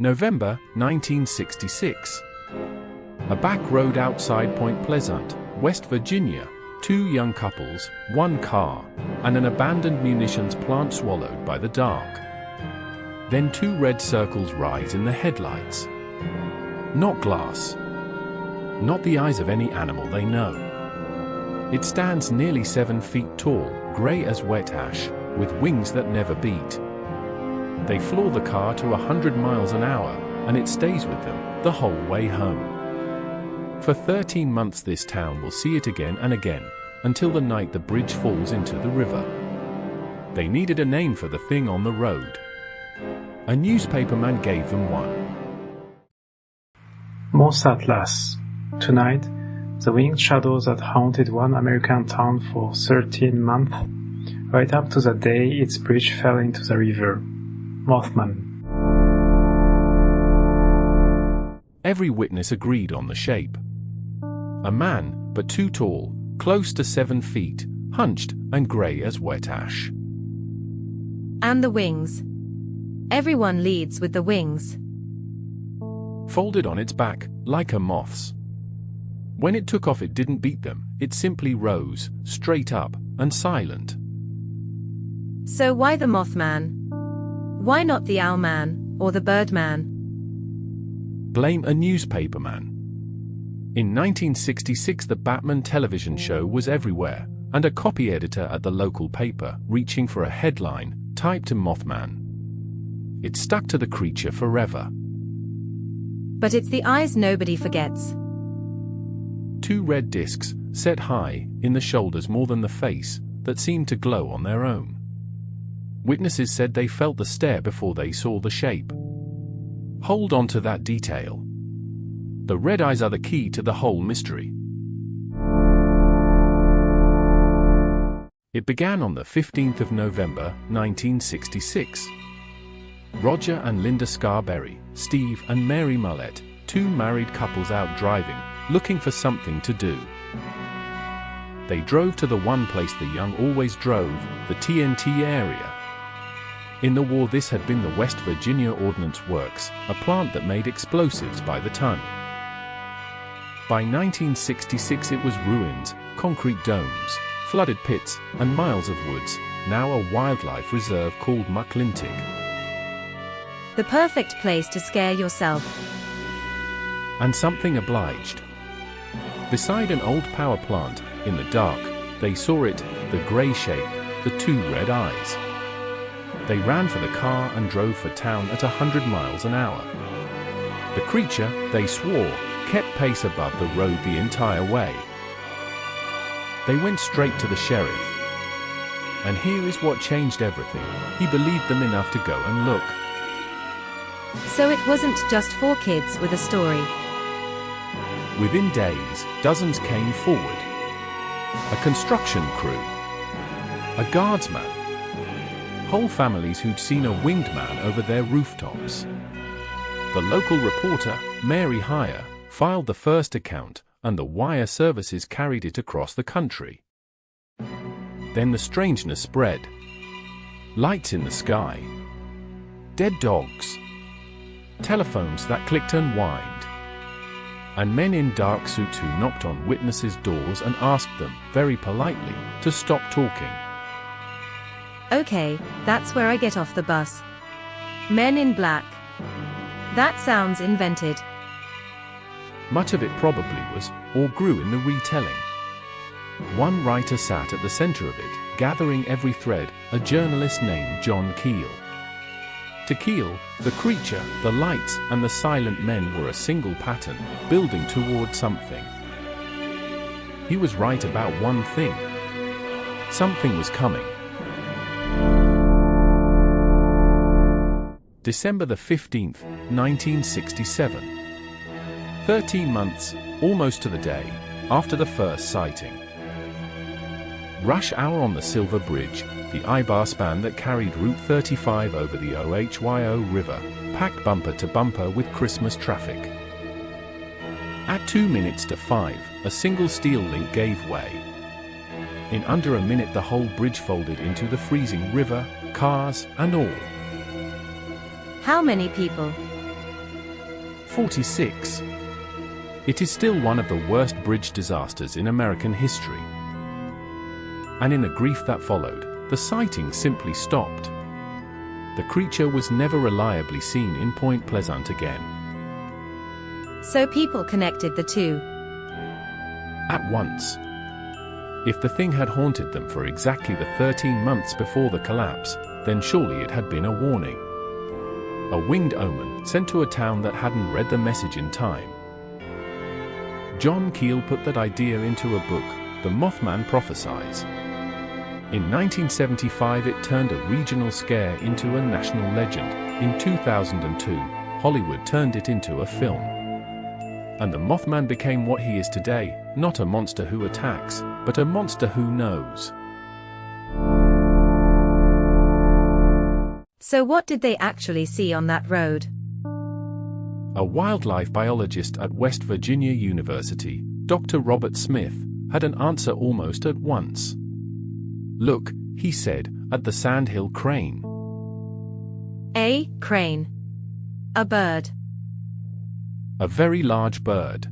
November 1966. A back road outside Point Pleasant, West Virginia. Two young couples, one car, and an abandoned munitions plant swallowed by the dark. Then two red circles rise in the headlights. Not glass. Not the eyes of any animal they know. It stands nearly 7 feet tall, grey as wet ash, with wings that never beat. They floor the car to 100 miles an hour, and it stays with them the whole way home. For 13 months this town will see it again and again, until the night the bridge falls into the river. They needed a name for the thing on the road. A newspaperman gave them one. Moss Atlas. Tonight, the winged shadows that haunted one American town for 13 months, right up to the day its bridge fell into the river. Mothman. Every witness agreed on the shape. A man, but too tall, close to 7 feet, hunched and grey as wet ash. And the wings. Everyone leads with the wings. Folded on its back, like a moth's. When it took off it didn't beat them, it simply rose, straight up, and silent. So why the Mothman? Why not the Owlman, or the Birdman? Blame a newspaperman. In 1966 the Batman television show was everywhere, and a copy editor at the local paper, reaching for a headline, typed in Mothman. It stuck to the creature forever. But it's the eyes nobody forgets. Two red discs, set high, in the shoulders more than the face, that seemed to glow on their own. Witnesses said they felt the stare before they saw the shape. Hold on to that detail. The red eyes are the key to the whole mystery. It began on the 15th of November, 1966. Roger and Linda Scarberry, Steve and Mary Mullett, two married couples out driving, looking for something to do. They drove to the one place the young always drove, the TNT area. In the war this had been the West Virginia Ordnance Works, a plant that made explosives by the ton. By 1966 it was ruins, concrete domes, flooded pits, and miles of woods, now a wildlife reserve called Mucklintic. The perfect place to scare yourself. And something obliged. Beside an old power plant, in the dark, they saw it, the grey shape, the two red eyes. They ran for the car and drove for town at 100 miles an hour. The creature, they swore, kept pace above the road the entire way. They went straight to the sheriff. And here is what changed everything. He believed them enough to go and look. So it wasn't just 4 kids with a story. Within days, dozens came forward. A construction crew. A guardsman. Whole families who'd seen a winged man over their rooftops. The local reporter, Mary Heyer, filed the first account, and the wire services carried it across the country. Then the strangeness spread. Lights in the sky. Dead dogs. Telephones that clicked and whined. And men in dark suits who knocked on witnesses' doors and asked them, very politely, to stop talking. Okay, that's where I get off the bus. Men in black. That sounds invented. Much of it probably was, or grew in the retelling. One writer sat at the center of it, gathering every thread, a journalist named John Keel. To Keel, the creature, the lights, and the silent men were a single pattern, building toward something. He was right about one thing. Something was coming. December the 15th, 1967. 13 months, almost to the day, after the first sighting. Rush hour on the Silver Bridge, the I-bar span that carried Route 35 over the Ohio River, packed bumper to bumper with Christmas traffic. At 2 minutes to 5, a single steel link gave way. In under a minute the whole bridge folded into the freezing river, cars and all. How many people? 46. It is still one of the worst bridge disasters in American history. And in the grief that followed, the sighting simply stopped. The creature was never reliably seen in Point Pleasant again. So people connected the two. At once. If the thing had haunted them for exactly the 13 months before the collapse, then surely it had been a warning. A winged omen sent to a town that hadn't read the message in time. John Keel put that idea into a book, The Mothman Prophesies. In 1975 it turned a regional scare into a national legend. In 2002, Hollywood turned it into a film. And the Mothman became what he is today, not a monster who attacks, but a monster who knows. So what did they actually see on that road? A wildlife biologist at West Virginia University, Dr. Robert Smith, had an answer almost at once. Look, he said, at the sandhill crane. A crane. A bird. A very large bird.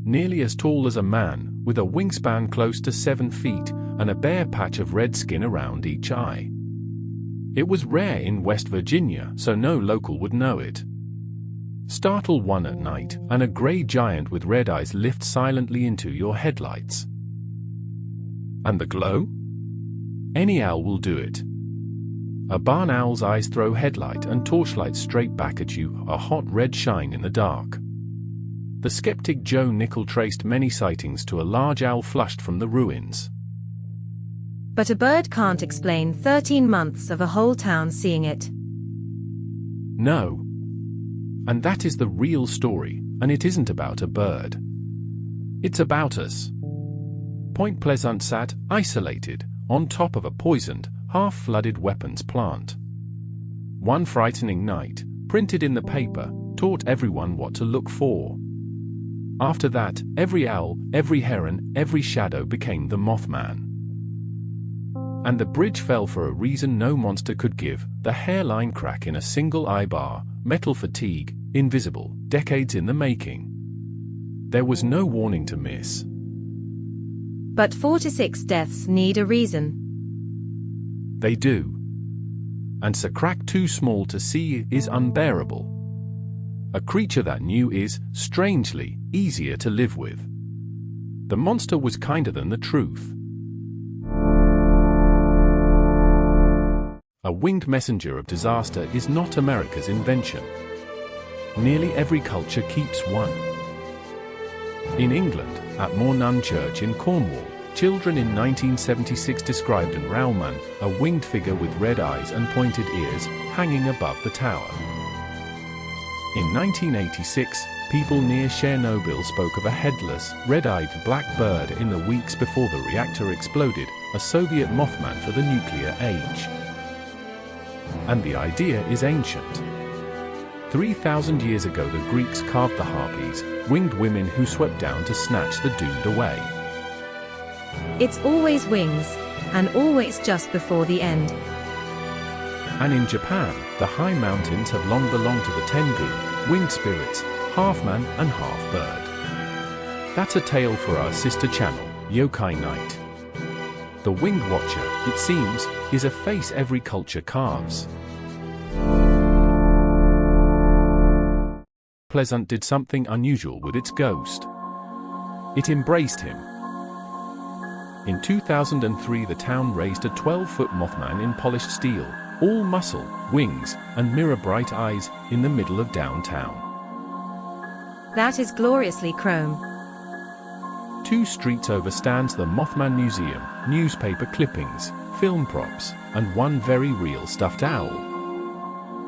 Nearly as tall as a man, with a wingspan close to 7 feet, and a bare patch of red skin around each eye. It was rare in West Virginia, so no local would know it. Startle one at night, and a grey giant with red eyes lifts silently into your headlights. And the glow? Any owl will do it. A barn owl's eyes throw headlight and torchlight straight back at you, a hot red shine in the dark. The skeptic Joe Nickell traced many sightings to a large owl flushed from the ruins. But a bird can't explain 13 months of a whole town seeing it. No. And that is the real story, and it isn't about a bird. It's about us. Point Pleasant sat, isolated, on top of a poisoned, half-flooded weapons plant. One frightening night, printed in the paper, taught everyone what to look for. After that, every owl, every heron, every shadow became the Mothman. And the bridge fell for a reason no monster could give, the hairline crack in a single eye bar, metal fatigue, invisible, decades in the making. There was no warning to miss. But 46 deaths need a reason. They do. And a crack too small to see is unbearable. A creature that knew is, strangely, easier to live with. The monster was kinder than the truth. A winged messenger of disaster is not America's invention. Nearly every culture keeps one. In England, at Mawnan Church in Cornwall, children in 1976 described an Owlman, a winged figure with red eyes and pointed ears, hanging above the tower. In 1986, people near Chernobyl spoke of a headless, red-eyed black bird in the weeks before the reactor exploded, a Soviet Mothman for the nuclear age. And the idea is ancient. 3,000 years ago the Greeks carved the harpies, winged women who swept down to snatch the doomed away. It's always wings, and always just before the end. And in Japan, the high mountains have long belonged to the Tengu, winged spirits, half man and half bird. That's a tale for our sister channel, Yokai Night. The Winged Watcher, it seems, is a face every culture carves. Pleasant did something unusual with its ghost. It embraced him. In 2003 the town raised a 12-foot Mothman in polished steel, all muscle, wings, and mirror-bright eyes, in the middle of downtown. That is gloriously chrome. 2 streets over stands the Mothman Museum, newspaper clippings, film props, and one very real stuffed owl.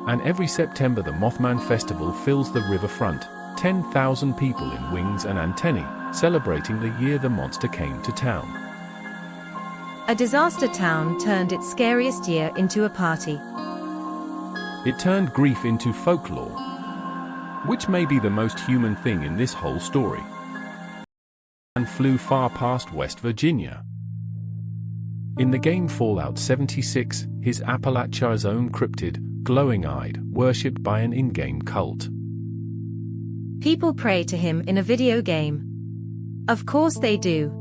And every September the Mothman Festival fills the riverfront, 10,000 people in wings and antennae, celebrating the year the monster came to town. A disaster town turned its scariest year into a party. It turned grief into folklore, which may be the most human thing in this whole story. And flew far past West Virginia. In the game Fallout 76, his Appalachia's own cryptid, glowing-eyed, worshipped by an in-game cult. People pray to him in a video game. Of course they do.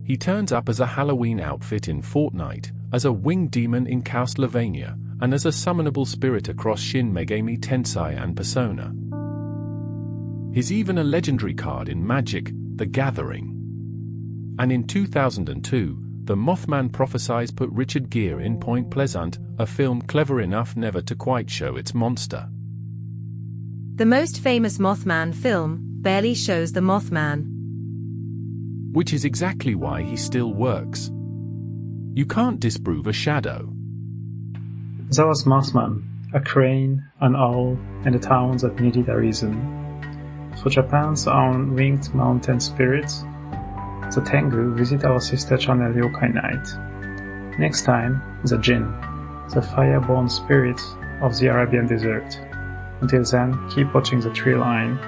He turns up as a Halloween outfit in Fortnite, as a winged demon in Castlevania, and as a summonable spirit across Shin Megami Tensei and Persona. He's even a legendary card in Magic: The Gathering. And in 2002, the Mothman prophesies put Richard Gere in Point Pleasant, a film clever enough never to quite show its monster. The most famous Mothman film barely shows the Mothman. Which is exactly why he still works. You can't disprove a shadow. There was Mothman, a crane, an owl, and a town that needed a reason. For Japan's own winged mountain spirits, the Tengu visit our sister channel Yokai Night. Next time, the Jinn, the fireborn spirit of the Arabian desert. Until then, keep watching the tree line